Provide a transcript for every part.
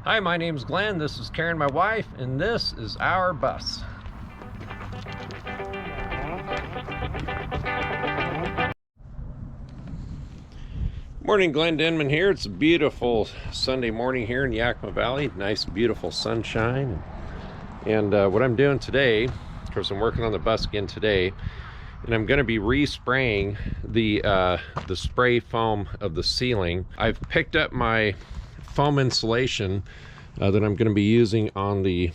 Hi, my name's Glenn. This is Karen, my wife, and this is our bus. Morning, Glenn Denman here. It's a beautiful Sunday morning here in Yakima Valley. Nice, beautiful sunshine. And what I'm doing today, of course, I'm working on the bus again today, and I'm going to be respraying the spray foam of the ceiling. I've picked up my foam insulation that I'm going to be using on the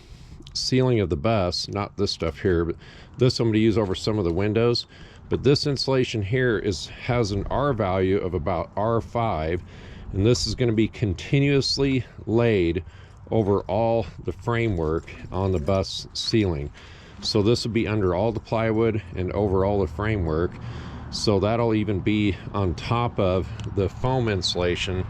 ceiling of the bus, not this stuff here, but this I'm going to use over some of the windows. But this insulation here has an R value of about R5, and this is going to be continuously laid over all the framework on the bus ceiling. So this will be under all the plywood and over all the framework. So that'll even be on top of the foam insulation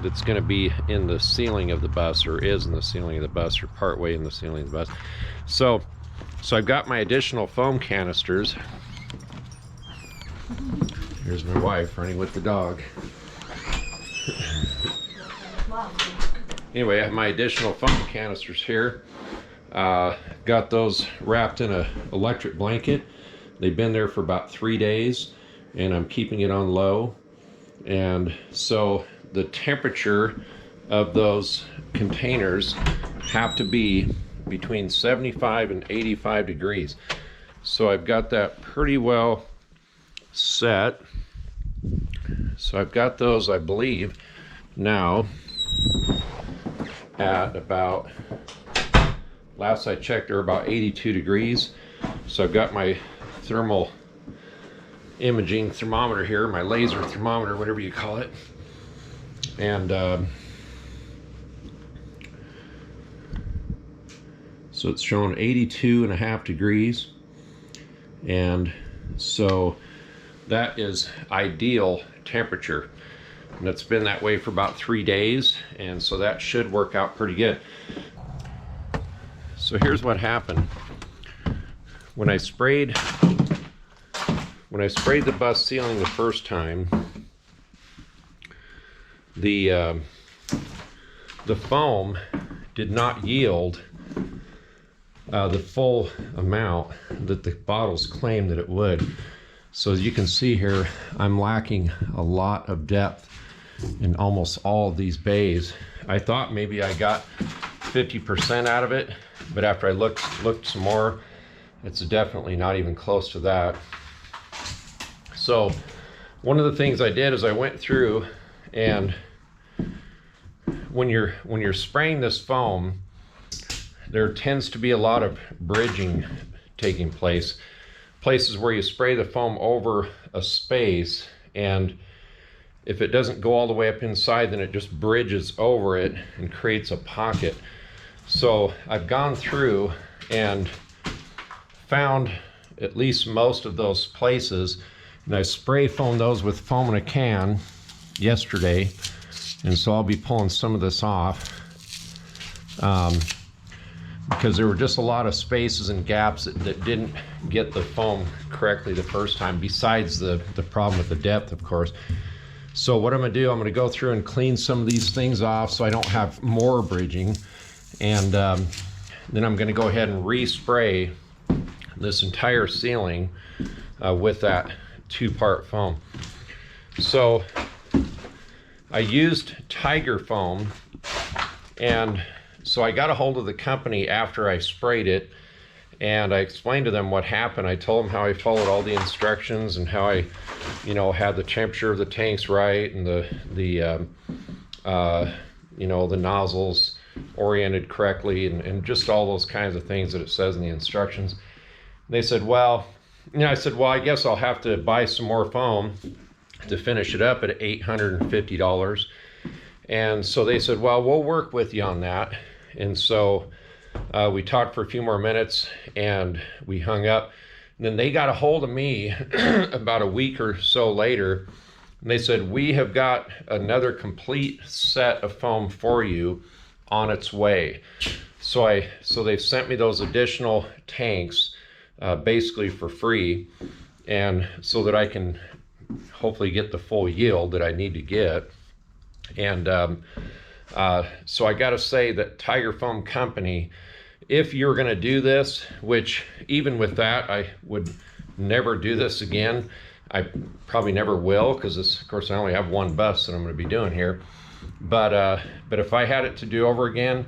that's going to be in the ceiling of the bus, or is in the ceiling of the bus, or partway in the ceiling of the bus. So I've got my additional foam canisters. Here's my wife running with the dog. Anyway, I have my additional foam canisters here. Got those wrapped in an electric blanket. They've been there for about 3 days, and I'm keeping it on low. And so the temperature of those containers have to be between 75 and 85 degrees. So I've got that pretty well set. So I've got those, I believe, now at about, last I checked, they're about 82 degrees. So I've got my thermal imaging thermometer here, my laser thermometer, whatever you call it. And so it's showing 82.5 degrees. And so that is ideal temperature. And it's been that way for about 3 days. And so that should work out pretty good. So here's what happened. When I sprayed the bus ceiling the first time, the foam did not yield the full amount that the bottles claimed that it would. So as you can see here, I'm lacking a lot of depth in almost all of these bays. I thought maybe I got 50% out of it, but after I looked some more, it's definitely not even close to that. So one of the things I did is I went through, and when you're spraying this foam, there tends to be a lot of bridging taking place. Places where you spray the foam over a space, and if it doesn't go all the way up inside, then it just bridges over it and creates a pocket. So I've gone through and found at least most of those places, and I spray foamed those with foam in a can yesterday. And so I'll be pulling some of this off because there were just a lot of spaces and gaps that didn't get the foam correctly the first time, besides the problem with the depth, of course. So what I'm gonna do, I'm gonna go through and clean some of these things off so I don't have more bridging. And then I'm gonna go ahead and respray this entire ceiling with that 2-part foam. So I used Tiger foam, and so I got a hold of the company after I sprayed it, and I explained to them what happened. I told them how I followed all the instructions and how I, had the temperature of the tanks right, and the nozzles oriented correctly, and just all those kinds of things that it says in the instructions. And they said, well, I said, well, I guess I'll have to buy some more foam to finish it up at $850. And so they said, well, we'll work with you on that. And so we talked for a few more minutes, and we hung up. And then they got a hold of me about a week or so later, and they said, we have got another complete set of foam for you on its way. So they've sent me those additional tanks basically for free, and so that I can hopefully get the full yield that I need to get. And So I got to say that Tiger Foam Company, if you're going to do this, which even with that, I would never do this again. I probably never will, because of course I only have one bus that I'm going to be doing here. But if I had it to do over again,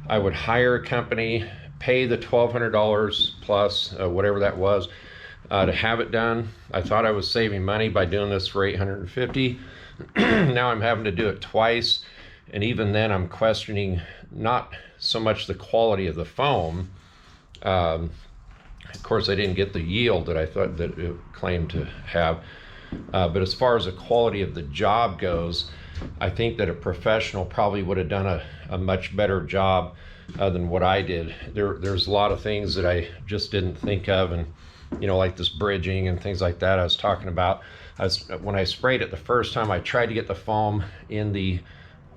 I would hire a company, pay the $1,200 plus whatever that was to have it done. I thought I was saving money by doing this for $850. Now I'm having to do it twice, and even then I'm questioning not so much the quality of the foam. Of course, I didn't get the yield that I thought that it claimed to have, but as far as the quality of the job goes, I think that a professional probably would have done a much better job than what I did. There's a lot of things that I just didn't think of, and like this bridging and things like that I was talking about. When I sprayed it the first time, I tried to get the foam in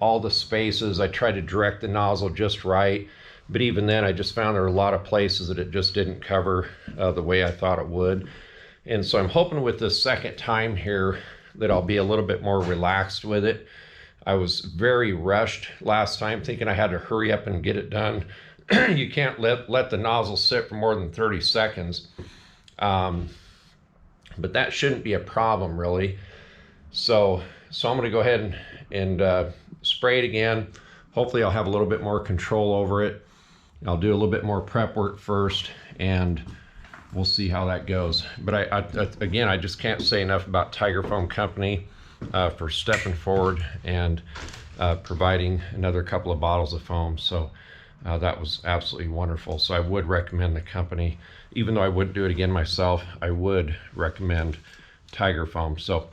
all the spaces. I tried to direct the nozzle just right, but even then I just found there were a lot of places that it just didn't cover the way I thought it would. And so I'm hoping with this second time here that I'll be a little bit more relaxed with it. I was very rushed last time, thinking I had to hurry up and get it done. You can't let the nozzle sit for more than 30 seconds. But that shouldn't be a problem, really. So I'm gonna go ahead and spray it again. Hopefully I'll have a little bit more control over it. I'll do a little bit more prep work first, and we'll see how that goes. But again, I just can't say enough about Tiger Foam Company for stepping forward and providing another couple of bottles of foam. So that was absolutely wonderful. So I would recommend the company. Even though I wouldn't do it again myself, I would recommend Tiger Foam. So,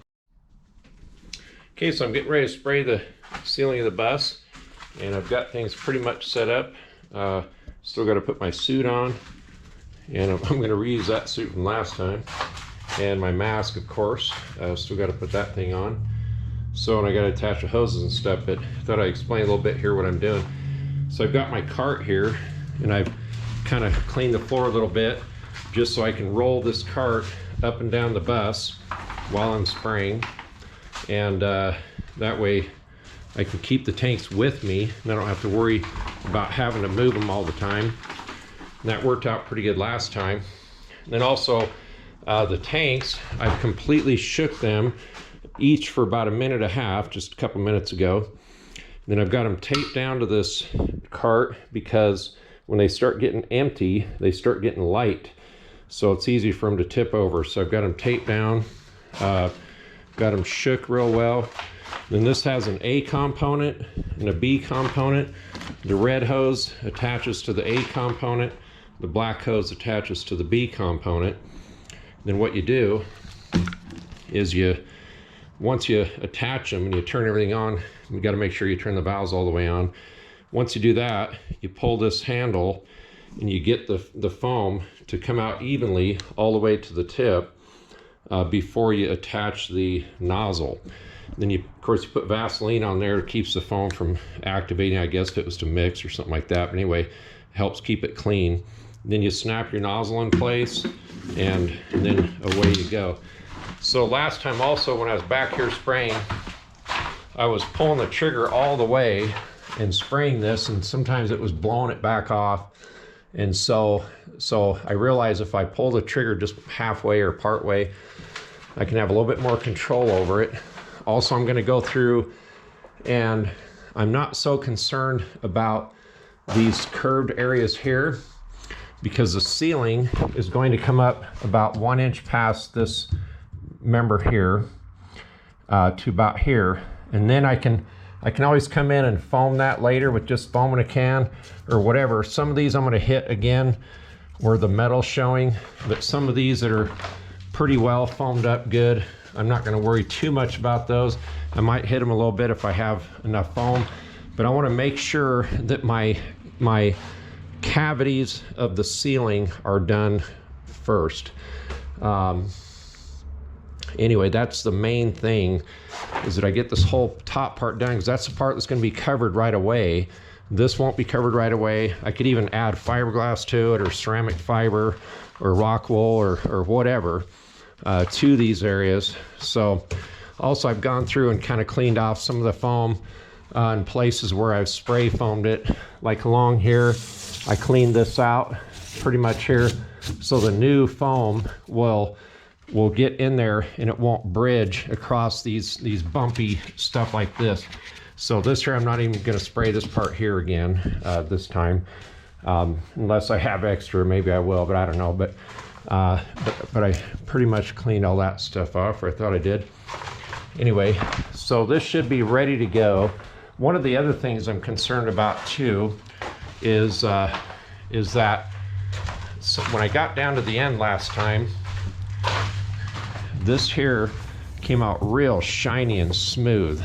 okay, so I'm getting ready to spray the ceiling of the bus, and I've got things pretty much set up. Still got to put my suit on, and I'm going to reuse that suit from last time, and my mask, of course. Still got to put that thing on. So, and I got to attach the hoses and stuff, but I thought I'd explain a little bit here what I'm doing. So I've got my cart here, and I've kind of cleaned the floor a little bit just so I can roll this cart up and down the bus while I'm spraying, and that way I can keep the tanks with me and I don't have to worry about having to move them all the time. And that worked out pretty good last time. And then also the tanks, I've completely shook them each for about 1.5 minutes, just a couple minutes ago. And then I've got them taped down to this cart because when they start getting empty, they start getting light. So it's easy for them to tip over. So I've got them taped down, got them shook real well. Then this has an A component and a B component. The red hose attaches to the A component. The black hose attaches to the B component. Then what you do is once you attach them and you turn everything on, you got to make sure you turn the valves all the way on. Once you do that, you pull this handle and you get the foam to come out evenly all the way to the tip before you attach the nozzle. Then of course you put Vaseline on there. It keeps the foam from activating, I guess if it was to mix or something like that. But anyway, helps keep it clean. Then you snap your nozzle in place, and then away you go. So last time also when I was back here spraying, I was pulling the trigger all the way and spraying this, and sometimes it was blowing it back off. And so I realized if I pull the trigger just halfway or part way, I can have a little bit more control over it. Also, I'm going to go through, and I'm not so concerned about these curved areas here because the ceiling is going to come up about 1 inch past this member here to about here, and then I can always come in and foam that later with just foam in a can or whatever. Some of these I'm going to hit again where the metal's showing, but some of these that are pretty well foamed up good, I'm not going to worry too much about those. I might hit them a little bit if I have enough foam, but I want to make sure that my cavities of the ceiling are done first. Anyway, that's the main thing, is that I get this whole top part done, because that's the part that's going to be covered right away. This won't be covered right away. I could even add fiberglass to it, or ceramic fiber, or rock wool, or whatever to these areas. So also I've gone through and kind of cleaned off some of the foam in places where I've spray foamed it. Like along here, I cleaned this out pretty much here, so the new foam will get in there and it won't bridge across these bumpy stuff like this. So this here, I'm not even going to spray this part here again this time, unless I have extra. Maybe I will, but I don't know. But I pretty much cleaned all that stuff off, or I thought I did. Anyway, so this should be ready to go. One of the other things I'm concerned about too is that, so when I got down to the end last time, this here came out real shiny and smooth.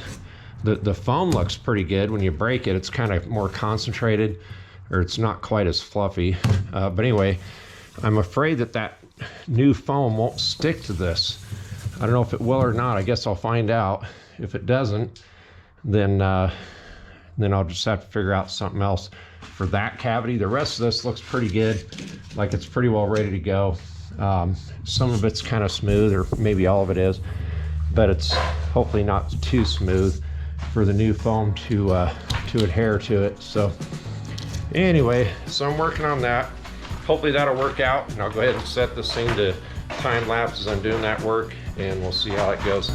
The foam looks pretty good. When you break it, it's kind of more concentrated, or it's not quite as fluffy. But anyway, I'm afraid that new foam won't stick to this. I don't know if it will or not. I guess I'll find out. If it doesn't, then I'll just have to figure out something else for that cavity. The rest of this looks pretty good. Like it's pretty well ready to go. Some of it's kind of smooth, or maybe all of it is, but it's hopefully not too smooth for the new foam to adhere to it. So anyway, so I'm working on that. Hopefully that'll work out, and I'll go ahead and set this thing to time lapse as I'm doing that work, and we'll see how it goes.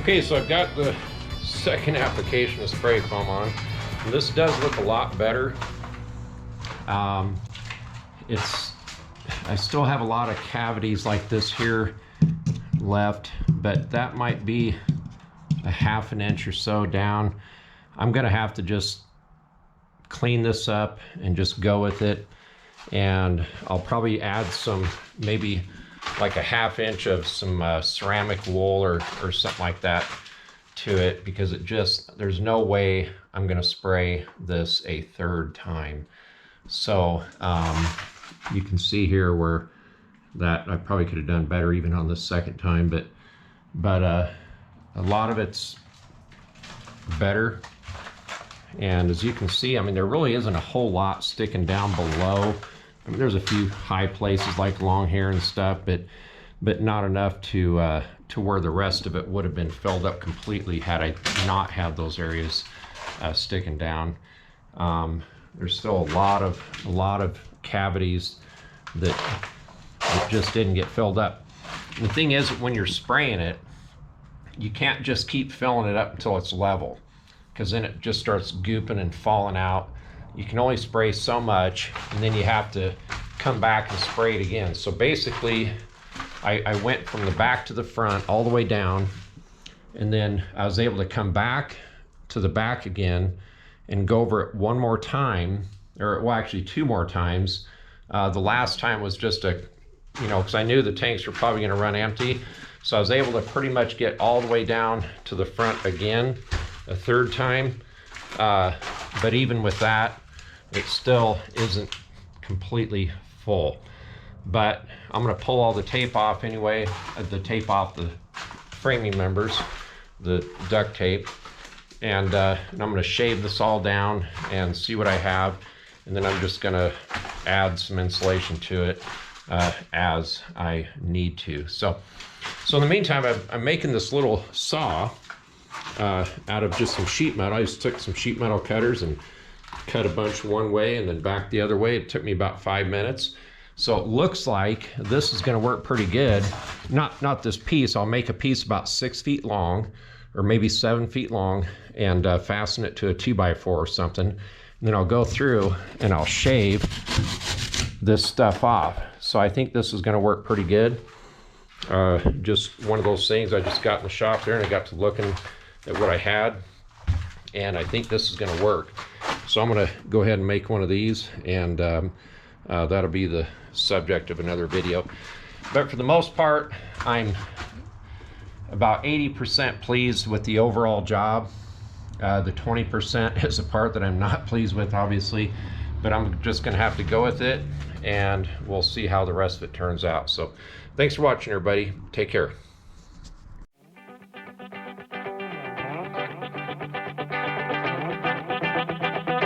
Okay, so I've got the second application of spray foam on. And this does look a lot better. I still have a lot of cavities like this here left, but that might be a ½ an inch or so down. I'm gonna have to just clean this up and just go with it. And I'll probably add some, maybe like a ½ inch of some ceramic wool or something like that to it, because it just, there's no way I'm gonna spray this a third time. So you can see here where that I probably could have done better even on the second time, but a lot of it's better. And as you can see, I mean, there really isn't a whole lot sticking down below. I mean, there's a few high places like long hair and stuff, but not enough to where the rest of it would have been filled up completely had I not had those areas sticking down. There's still a lot of cavities that just didn't get filled up. And the thing is, when you're spraying it, you can't just keep filling it up until it's level, because then it just starts gooping and falling out. You can only spray so much, and then you have to come back and spray it again. So basically, I went from the back to the front all the way down, and then I was able to come back to the back again and go over it one more time, or well, actually 2 more times. The last time was just because I knew the tanks were probably gonna run empty. So I was able to pretty much get all the way down to the front again, a 3rd time. But even with that, it still isn't completely full. But I'm gonna pull all the tape off anyway, the tape off the framing members, the duct tape, and I'm gonna shave this all down and see what I have. And then I'm just gonna add some insulation to it as I need to. So in the meantime, I'm making this little saw out of just some sheet metal. I just took some sheet metal cutters and cut a bunch one way and then back the other way. It took me about 5 minutes. So it looks like this is gonna work pretty good. Not this piece. I'll make a piece about 6 feet long, or maybe 7 feet long, and fasten it to a 2x4 or something. And then I'll go through and I'll shave this stuff off. So I think this is gonna work pretty good. Just one of those things I just got in the shop there, and I got to looking at what I had, and I think this is gonna work. So I'm gonna go ahead and make one of these, and that'll be the subject of another video. But for the most part, I'm about 80% pleased with the overall job. The 20% is the part that I'm not pleased with, obviously, but I'm just gonna have to go with it, and we'll see how the rest of it turns out. So thanks for watching, everybody. Take care.